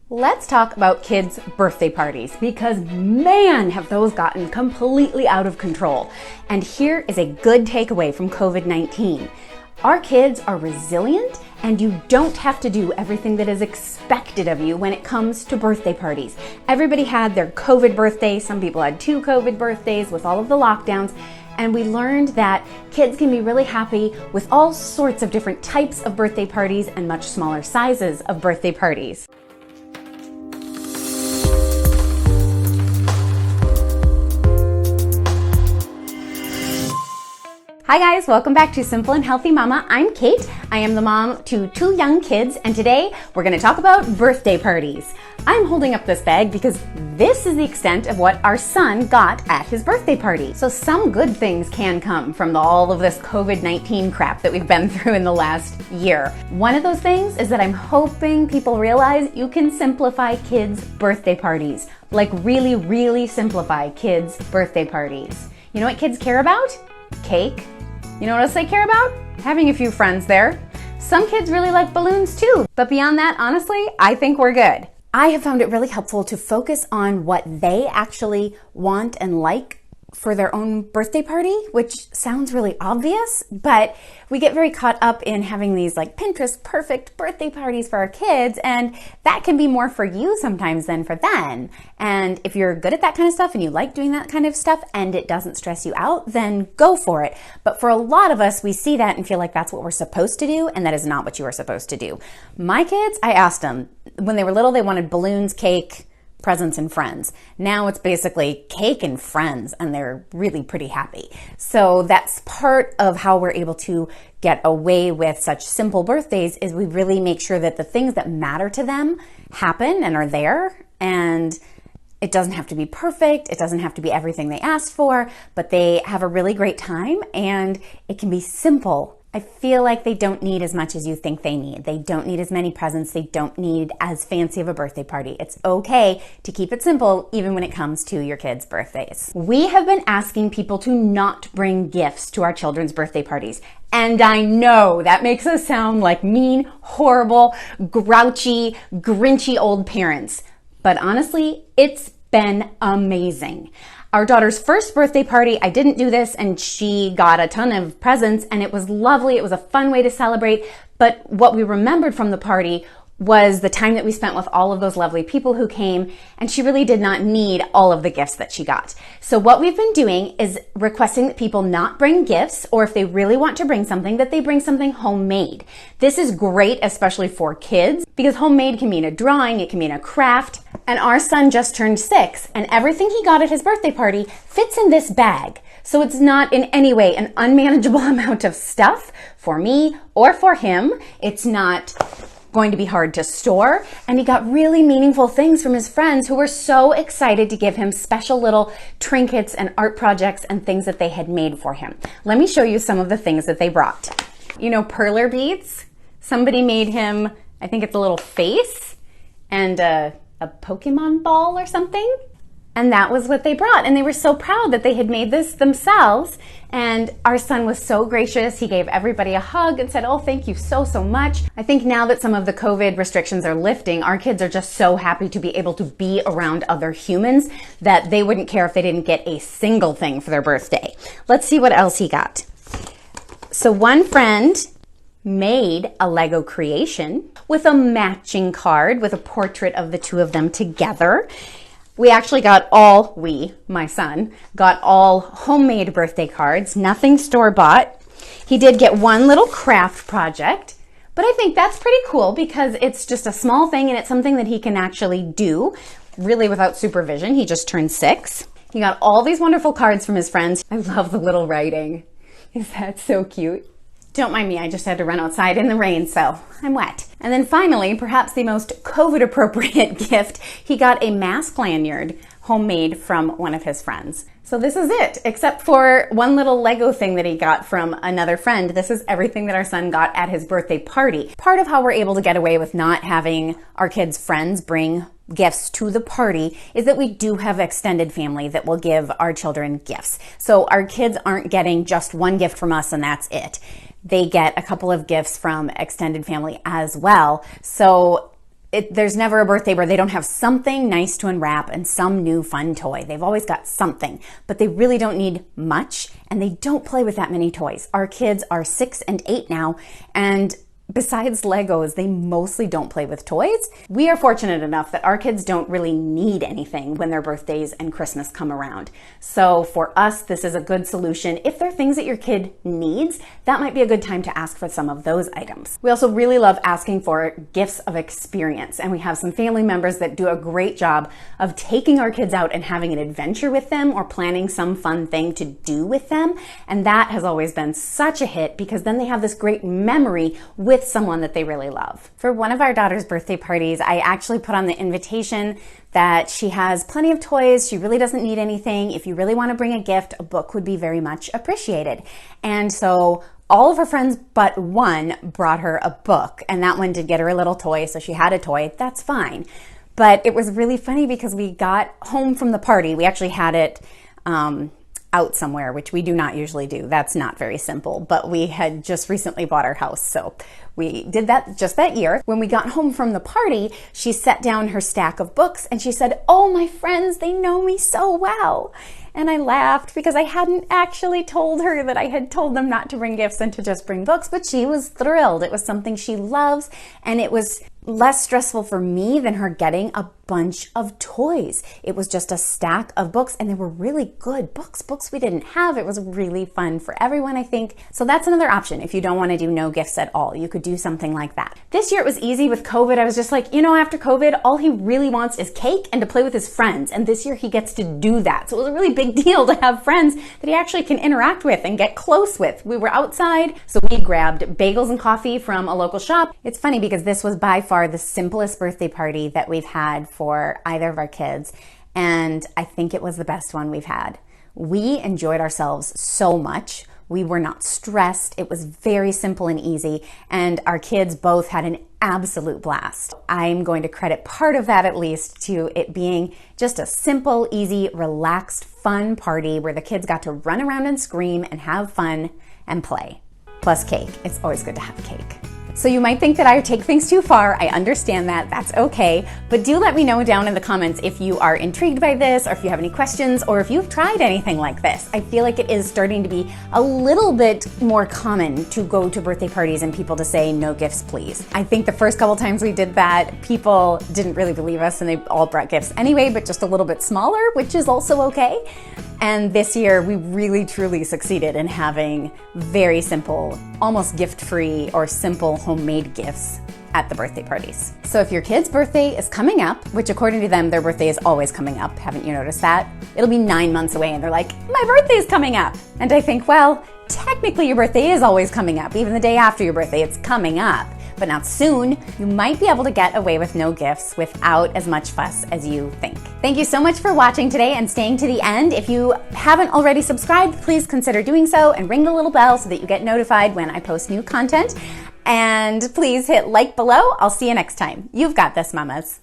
Let's talk about kids' birthday parties because man, have those gotten completely out of control. And here is a good takeaway from COVID-19. Our kids are resilient and you don't have to do everything that is expected of you when it comes to birthday parties. Everybody had their COVID birthday. Some people had 2 COVID birthdays with all of the lockdowns. And we learned that kids can be really happy with all sorts of different types of birthday parties and much smaller sizes of birthday parties. Hi guys, welcome back to Simple and Healthy Mama. I'm Kate. I am the mom to 2 young kids, and today we're going to talk about birthday parties. I'm holding up this bag because this is the extent of what our son got at his birthday party. So some good things can come from all of this COVID-19 crap that we've been through in the last year. One of those things is that I'm hoping people realize you can simplify kids' birthday parties. Like really simplify kids' birthday parties. You know what kids care about? Cake. You know what else they care about? Having a few friends there. Some kids really like balloons too, but beyond that, honestly, I think we're good. I have found it really helpful to focus on what they actually want and like for their own birthday party, which sounds really obvious, but we get very caught up in having these like Pinterest perfect birthday parties for our kids, and that can be more for you sometimes than for them. And if you're good at that kind of stuff and you like doing that kind of stuff and it doesn't stress you out, then go for it. But for a lot of us, we see that and feel like that's what we're supposed to do, and that is not what you are supposed to do. My kids, I asked them, when they were little, they wanted balloons, cake, presents, and friends. Now it's basically cake and friends, and they're really pretty happy. So that's part of how we're able to get away with such simple birthdays, is we really make sure that the things that matter to them happen and are there, and it doesn't have to be perfect. It doesn't have to be everything they asked for, but they have a really great time and it can be simple. I feel like they don't need as much as you think they need. They don't need as many presents. They don't need as fancy of a birthday party. It's okay to keep it simple even when it comes to your kids' birthdays. We have been asking people to not bring gifts to our children's birthday parties. And I know that makes us sound like mean, horrible, grouchy, grinchy old parents. But honestly, it's been amazing. Our daughter's first birthday party, I didn't do this, and she got a ton of presents, and it was lovely. It was a fun way to celebrate. But what we remembered from the party was the time that we spent with all of those lovely people who came, and she really did not need all of the gifts that she got. So what we've been doing is requesting that people not bring gifts, or if they really want to bring something, that they bring something homemade. This is great, especially for kids, because homemade can mean a drawing, it can mean a craft, and our son just turned 6, and everything he got at his birthday party fits in this bag. So it's not in any way an unmanageable amount of stuff for me or for him. It's not going to be hard to store, and he got really meaningful things from his friends who were so excited to give him special little trinkets and art projects and things that they had made for him. Let me show you some of the things that they brought. You know, perler beads? Somebody made him, I think it's a little face and a Pokemon ball or something. And that was what they brought. And they were so proud that they had made this themselves. And our son was so gracious. He gave everybody a hug and said, oh, thank you so much. I think now that some of the COVID restrictions are lifting, our kids are just so happy to be able to be around other humans that they wouldn't care if they didn't get a single thing for their birthday. Let's see what else he got. So one friend made a Lego creation with a matching card with a portrait of the 2 of them together. We actually got my son, got all homemade birthday cards, nothing store-bought. He did get one little craft project, but I think that's pretty cool because it's just a small thing and it's something that he can actually do really without supervision. He just turned 6. He got all these wonderful cards from his friends. I love the little writing. Is that so cute? Don't mind me, I just had to run outside in the rain, so I'm wet. And then finally, perhaps the most COVID-appropriate gift, he got a mask lanyard homemade from one of his friends. So this is it, except for one little Lego thing that he got from another friend. This is everything that our son got at his birthday party. Part of how we're able to get away with not having our kids' friends bring gifts to the party is that we do have extended family that will give our children gifts. So our kids aren't getting just one gift from us and that's it. They get a couple of gifts from extended family as well. So there's never a birthday where they don't have something nice to unwrap and some new fun toy. They've always got something, but they really don't need much, and they don't play with that many toys. Our kids are 6 and 8 now, and besides Legos, they mostly don't play with toys. We are fortunate enough that our kids don't really need anything when their birthdays and Christmas come around. So for us, this is a good solution. If there are things that your kid needs, that might be a good time to ask for some of those items. We also really love asking for gifts of experience, and we have some family members that do a great job of taking our kids out and having an adventure with them or planning some fun thing to do with them. And that has always been such a hit because then they have this great memory with someone that they really love. For one of our daughter's birthday parties, I actually put on the invitation that she has plenty of toys. She really doesn't need anything. If you really want to bring a gift, a book would be very much appreciated. And so all of her friends but one brought her a book, and that one did get her a little toy, so she had a toy. That's fine. But it was really funny because we got home from the party. We actually had it out somewhere, which we do not usually do. That's not very simple, but we had just recently bought our house, so we did that just that year. When we got home from the party, she set down her stack of books and she said, "Oh, my friends, they know me so well." And I laughed because I hadn't actually told her that I had told them not to bring gifts and to just bring books, but she was thrilled. It was something she loves, and it was less stressful for me than her getting a bunch of toys. It was just a stack of books, and they were really good books we didn't have. It was really fun for everyone, I think. So that's another option if you don't want to do no gifts at all. You could do something like that. This year it was easy with COVID. I was just like, after COVID, all he really wants is cake and to play with his friends. And this year he gets to do that. So it was a really big deal to have friends that he actually can interact with and get close with. We were outside, so we grabbed bagels and coffee from a local shop. It's funny because this was by far the simplest birthday party that we've had for either of our kids, and I think it was the best one we've had. We enjoyed ourselves so much. We were not stressed. It was very simple and easy, and our kids both had an absolute blast. I'm going to credit part of that, at least, to it being just a simple, easy, relaxed, fun party where the kids got to run around and scream and have fun and play. Plus cake. It's always good to have cake. So you might think that I take things too far. I understand that. That's okay. But do let me know down in the comments if you are intrigued by this, or if you have any questions, or if you've tried anything like this. I feel like it is starting to be a little bit more common to go to birthday parties and people to say no gifts, please. I think the first couple times we did that, people didn't really believe us and they all brought gifts anyway, but just a little bit smaller, which is also okay. And this year we really truly succeeded in having very simple, almost gift-free or simple homemade gifts at the birthday parties. So if your kid's birthday is coming up, which according to them, their birthday is always coming up, haven't you noticed that? It'll be 9 months away and they're like, my birthday is coming up. And I think, well, technically your birthday is always coming up. Even the day after your birthday, it's coming up. But not soon. You might be able to get away with no gifts without as much fuss as you think. Thank you so much for watching today and staying to the end. If you haven't already subscribed, please consider doing so and ring the little bell so that you get notified when I post new content. And please hit like below. I'll see you next time. You've got this, mamas.